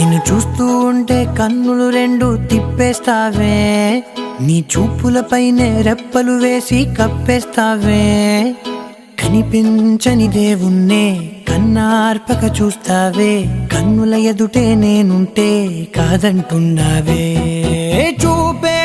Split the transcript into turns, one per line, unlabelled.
నిన్ను చూస్తూ ఉంటే కన్నులు రెండు తిప్పేస్తావే, నీ చూపులపైనే రెప్పలు వేసి కప్పేస్తావే. కనిపించని దేవుణ్ణే కన్నార్పక చూస్తావే, కన్నుల ఎదుటే నేనుంటే కాదంటున్నావే. చూపే